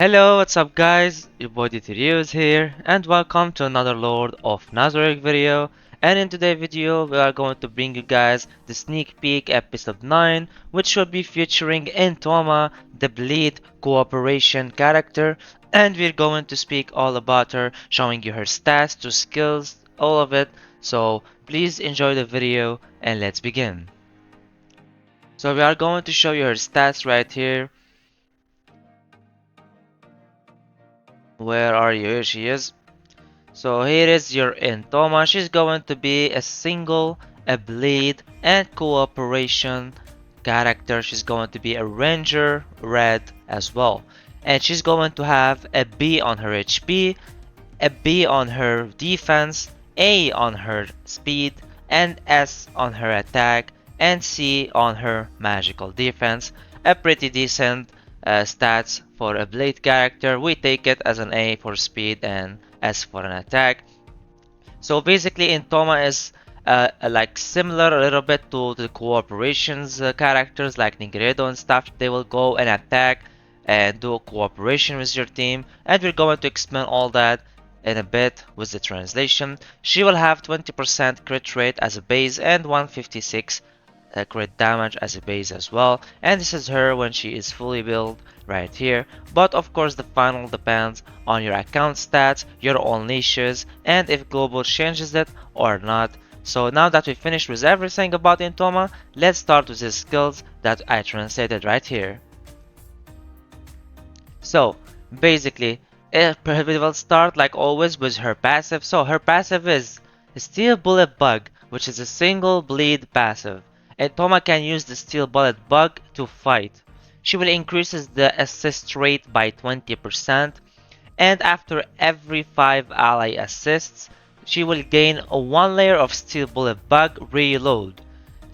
Hello, what's up guys? Your boy DTRU is here and welcome to another Lord of Nazarick video. And in today's video we are going to bring you guys the sneak peek episode 9, which will be featuring ENTOMA, the Bleed cooperation character, and we're going to speak all about her, showing you her stats, to skills, all of it. So please enjoy the video and let's begin. So we are going to show you her stats right here. Where are you? Here she is. So here is your ENTOMA. She's going to be a single, a bleed, and cooperation character. She's going to be a ranger red as well. And she's going to have a B on her HP, a B on her defense, A on her speed, and S on her attack, and C on her magical defense. A pretty decent stats for a blade character. We take it as an A for speed and S for an attack. So basically ENTOMA is like similar a little bit to the cooperations characters like Nigredo and stuff. They will go and attack and do a cooperation with your team, and we're going to explain all that in a bit with the translation. She will have 20% crit rate as a base and 156 crit damage as a base as well, and this is her when she is fully built right here. But of course the final depends on your account stats, your own niches, and if global changes it or not. So now that we finished with everything about ENTOMA, let's start with the skills that I translated right here. So basically we will start like always with her passive. So her passive is Steel Bullet Bug, which is a single bleed passive. ENTOMA can use the Steel Bullet Bug to fight. She will increases the assist rate by 20%, and after every 5 ally assists, she will gain a 1 layer of Steel Bullet Bug reload.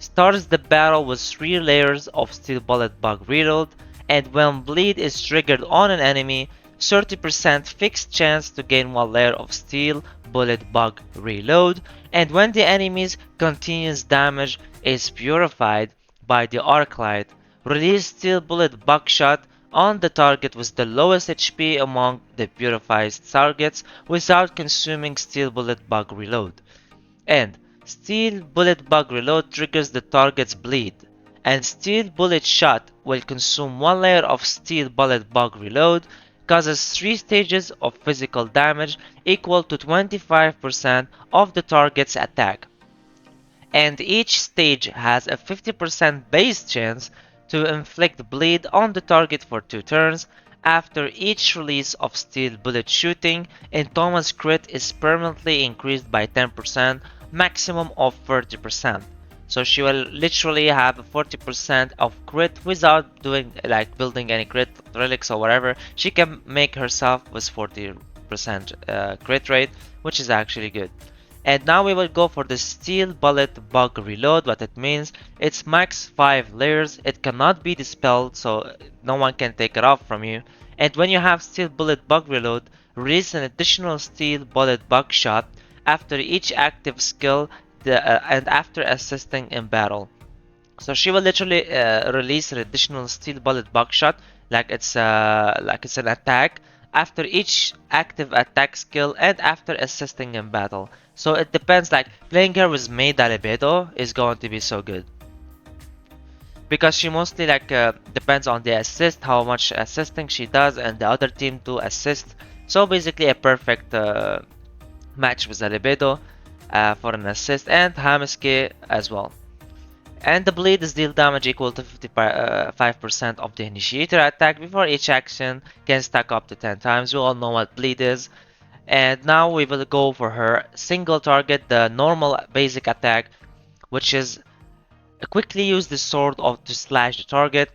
Starts the battle with 3 layers of Steel Bullet Bug reload, and when bleed is triggered on an enemy, 30% fixed chance to gain 1 layer of Steel Bullet Bug reload, and when the enemy's continuous damage is purified by the Arclight, release Steel Bullet Buckshot on the target with the lowest HP among the purified targets without consuming Steel Bullet Bug reload. And Steel Bullet Bug reload triggers the target's bleed, and Steel Bullet Shot will consume 1 layer of Steel Bullet Bug reload, causes 3 stages of physical damage equal to 25% of the target's attack, and each stage has a 50% base chance to inflict bleed on the target for 2 turns. After each release of Steel Bullet Shooting, ENTOMA's crit is permanently increased by 10%, maximum of 30%. So she will literally have 40% of crit without doing like building any crit relics or whatever. She can make herself with 40% crit rate, which is actually good. And now we will go for the Steel Bullet Bug Reload. What it means, it's max 5 layers, it cannot be dispelled, so no one can take it off from you. And when you have Steel Bullet Bug Reload, release an additional Steel Bullet Bug Shot after each active skill and after assisting in battle. So she will literally release an additional Steel Bullet Bug Shot like it's an attack after each active attack skill and after assisting in battle. So it depends, like playing her with Mei Dalibedo is going to be so good. Because she mostly like depends on the assist, how much assisting she does and the other team to assist. So basically a perfect match with Dalibedo for an assist, and Hamiske as well. And the bleed is deal damage equal to 55% of the initiator attack before each action, can stack up to 10 times. We all know what bleed is. And now we will go for her single target, the normal basic attack, which is quickly use the sword to slash the target.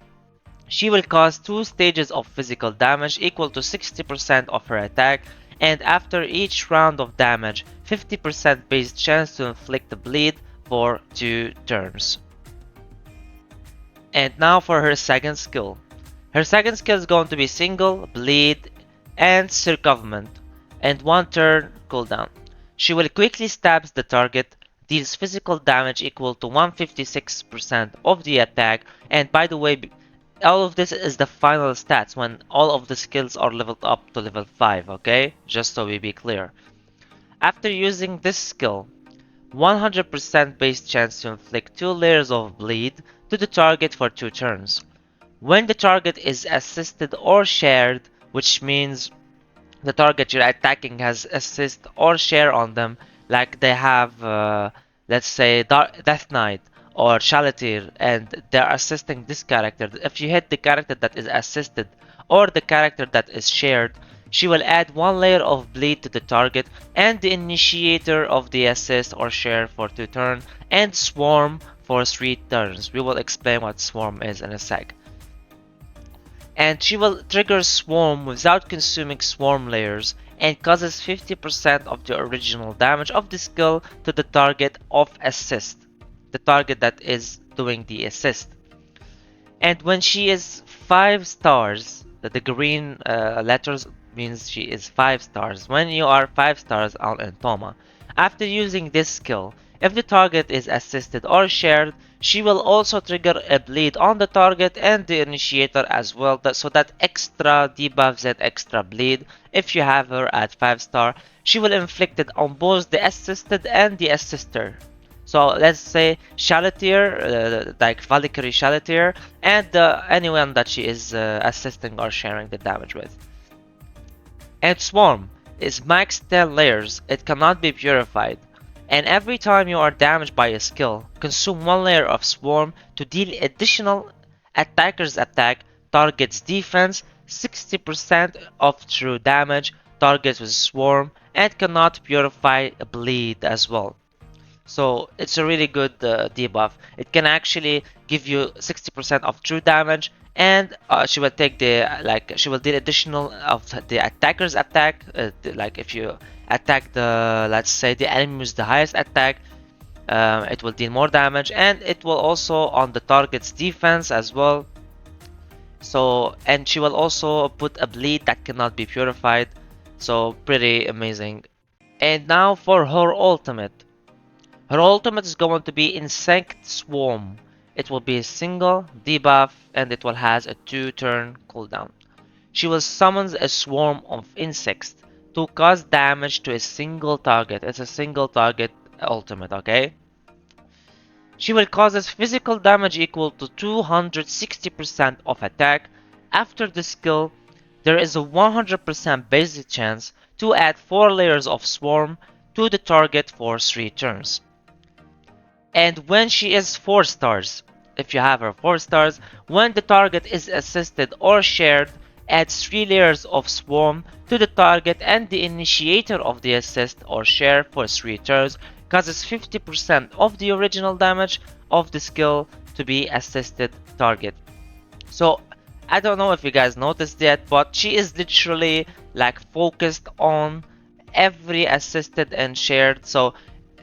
She will cause 2 stages of physical damage equal to 60% of her attack, and after each round of damage, 50% base chance to inflict the bleed for 2 turns. And now for her second skill. Her second skill is going to be single, bleed, and circumvent, and 1 turn cooldown. She will quickly stabs the target, deals physical damage equal to 156% of the attack, and by the way, all of this is the final stats when all of the skills are leveled up to level 5, okay? Just so we be clear. After using this skill, 100% base chance to inflict 2 layers of bleed to the target for 2 turns. When the target is assisted or shared, which means the target you're attacking has assist or share on them, like they have, let's say, Death Knight or Shalatir, and they're assisting this character. If you hit the character that is assisted or the character that is shared, she will add 1 layer of bleed to the target and the initiator of the assist or share for 2 turns, and Swarm for 3 turns. We will explain what Swarm is in a sec. And she will trigger Swarm without consuming Swarm layers and causes 50% of the original damage of the skill to the target of assist, the target that is doing the assist. And when she is 5 stars, the green letters means she is 5 stars. When you are 5 stars on ENTOMA, after using this skill, if the target is assisted or shared, she will also trigger a bleed on the target and the initiator as well, so that extra debuffs and extra bleed. If you have her at 5 star, she will inflict it on both the assisted and the assister. So let's say Shalatir, like Valkyrie Shalatir, and anyone that she is assisting or sharing the damage with. And Swarm is max 10 layers, it cannot be purified. And every time you are damaged by a skill, consume 1 layer of Swarm to deal additional attacker's attack, target's defense, 60% of true damage, targets with Swarm, and cannot purify bleed as well. So it's a really good debuff. It can actually give you 60% of true damage, and she will take the she will deal additional of the attacker's attack. Like if you attack the, let's say, the enemy with the highest attack, it will deal more damage, and it will also on the target's defense as well. So, and she will also put a bleed that cannot be purified. So pretty amazing. And now for her ultimate. Her ultimate is going to be Insect Swarm. It will be a single debuff and it will has a 2-turn cooldown. She will summon a swarm of insects to cause damage to a single target. It's a single target ultimate, okay? She will cause physical damage equal to 260% of attack. After the skill, there is a 100% basic chance to add 4 layers of swarm to the target for 3 turns. And when she is 4 stars, if you have her 4 stars, when the target is assisted or shared, add 3 layers of swarm to the target and the initiator of the assist or share for 3 turns, causes 50% of the original damage of the skill to be assisted target. So I don't know if you guys noticed yet, but she is literally like focused on every assisted and shared. So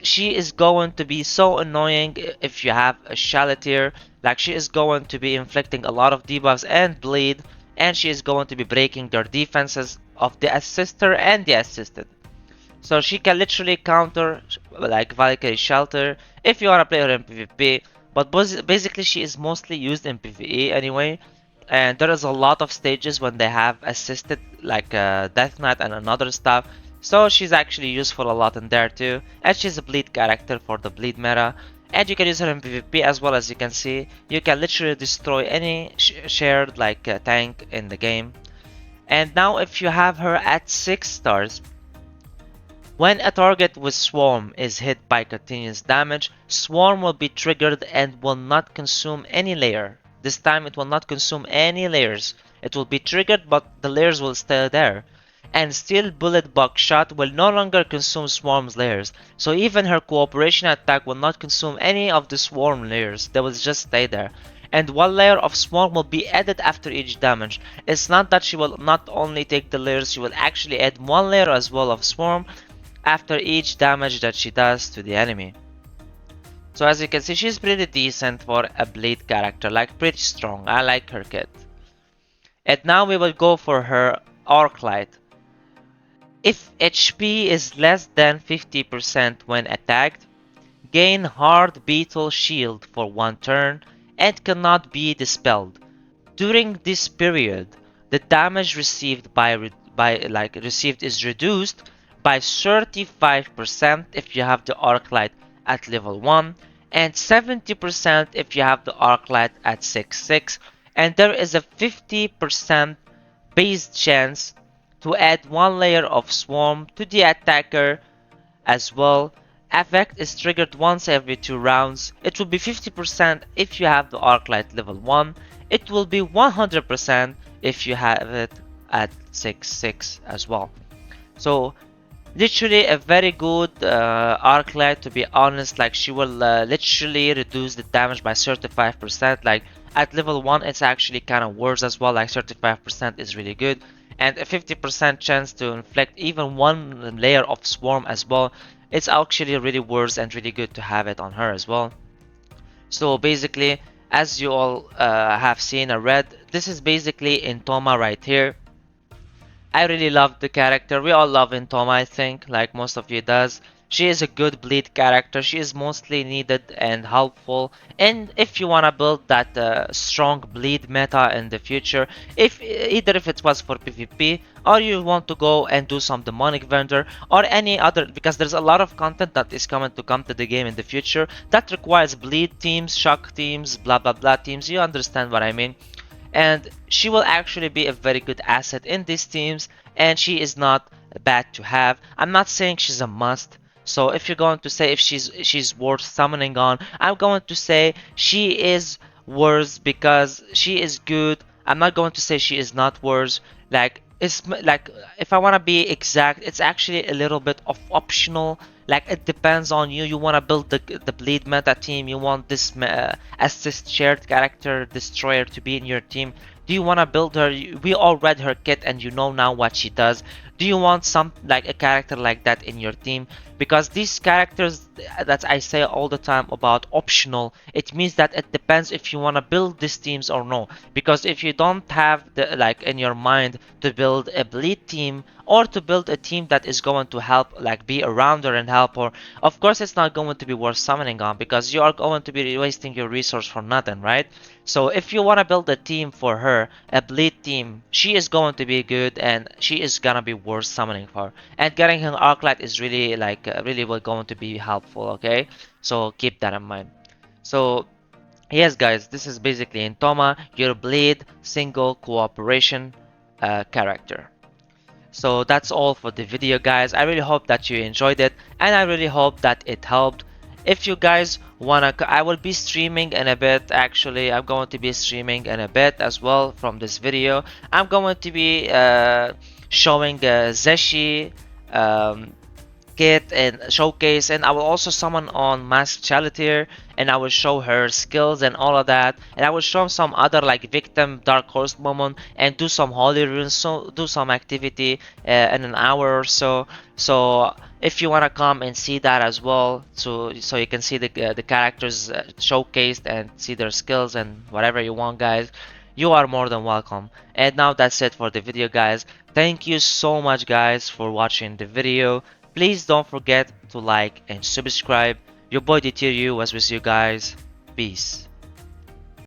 she is going to be so annoying if you have a Shalatir. Like she is going to be inflicting a lot of debuffs and bleed, and she is going to be breaking their defenses of the assister and the assisted. So she can literally counter like Valkyrie Shelter if you want to play her in PvP, but basically she is mostly used in PvE anyway. And there is a lot of stages when they have assisted like Death Knight and another stuff. So she's actually useful a lot in there too, and she's a bleed character for the bleed meta. And you can use her in PvP as well. As you can see, you can literally destroy any shared like tank in the game. And now if you have her at 6 stars, when a target with Swarm is hit by continuous damage, Swarm will be triggered and will not consume any layer. This time it will not consume any layers. It will be triggered but the layers will stay there. And still Bullet Buckshot will no longer consume Swarm's layers. So even her cooperation attack will not consume any of the Swarm layers. They will just stay there. And 1 layer of Swarm will be added after each damage. It's not that she will not only take the layers, she will actually add 1 layer as well of Swarm after each damage that she does to the enemy. So as you can see, she's pretty decent for a bleed character, like pretty strong. I like her kit. And now we will go for her Arclight. If HP is less than 50% when attacked, gain Hard Beetle Shield for 1 turn and cannot be dispelled. During this period, the damage received received is reduced by 35% if you have the Arclight at level 1 and 70% if you have the Arclight at 6/6, and there is a 50% base chance to add one layer of swarm to the attacker as well. Effect is triggered once every 2 rounds. It will be 50% if you have the Arclight level 1. It will be 100% if you have it at 6/6 as well. So literally a very good Arclight, to be honest. Like, she will literally reduce the damage by 35%. Like, at level 1 it's actually kind of worse as well. Like, 35% is really good, and a 50% chance to inflict even one layer of swarm as well. It's actually really worse and really good to have it on her as well. So basically, as you all have seen or read, this is basically ENTOMA right here. I really love the character. We all love ENTOMA, I think, like most of you does. She is a good bleed character. She is mostly needed and helpful. And if you want to build that strong bleed meta in the future, either if it was for PvP or you want to go and do some demonic vendor or any other, because there's a lot of content that is coming to come to the game in the future that requires bleed teams, shock teams, blah blah blah teams. You understand what I mean? And she will actually be a very good asset in these teams, and she is not bad to have. I'm not saying she's a must. So if you're going to say if she's worth summoning on, I'm going to say she is worth because she is good. I'm not going to say she is not worth. Like, it's like, if I want to be exact, it's actually a little bit of optional. Like, it depends on you. You want to build the bleed meta team. You want this assist shared character destroyer to be in your team. Do you want to build her? We all read her kit and you know now what she does. Do you want some, like, a character like that in your team? Because these characters that I say all the time about optional, it means that it depends if you want to build these teams or no. Because if you don't have the, like, in your mind to build a bleed team or to build a team that is going to help, like, be around her and help her, of course it's not going to be worth summoning on, because you are going to be wasting your resource for nothing, right? So if you want to build a team for her, a bleed team, she is going to be good and she is gonna be worth summoning for. And getting her Arclight is really, like, really going to be helpful, okay? So keep that in mind. So yes guys, this is basically ENTOMA, your bleed single cooperation character. So that's all for the video guys. I really hope that you enjoyed it, and I really hope that it helped. If you guys wanna, I will be streaming in a bit. Actually, I'm going to be streaming in a bit as well from this video. I'm going to be showing Zeshi um, kit and showcase, and I will also summon on Masked Charioteer, and I will show her skills and all of that, and I will show some other, like, victim dark horse moment and do some holy runes, so do some activity in an hour or so. So if you want to come and see that as well, so you can see the characters showcased and see their skills and whatever you want guys, you are more than welcome. And now that's it for the video guys. Thank you so much guys for watching the video. Please don't forget to like and subscribe. Your boy DTRU was with you guys. Peace.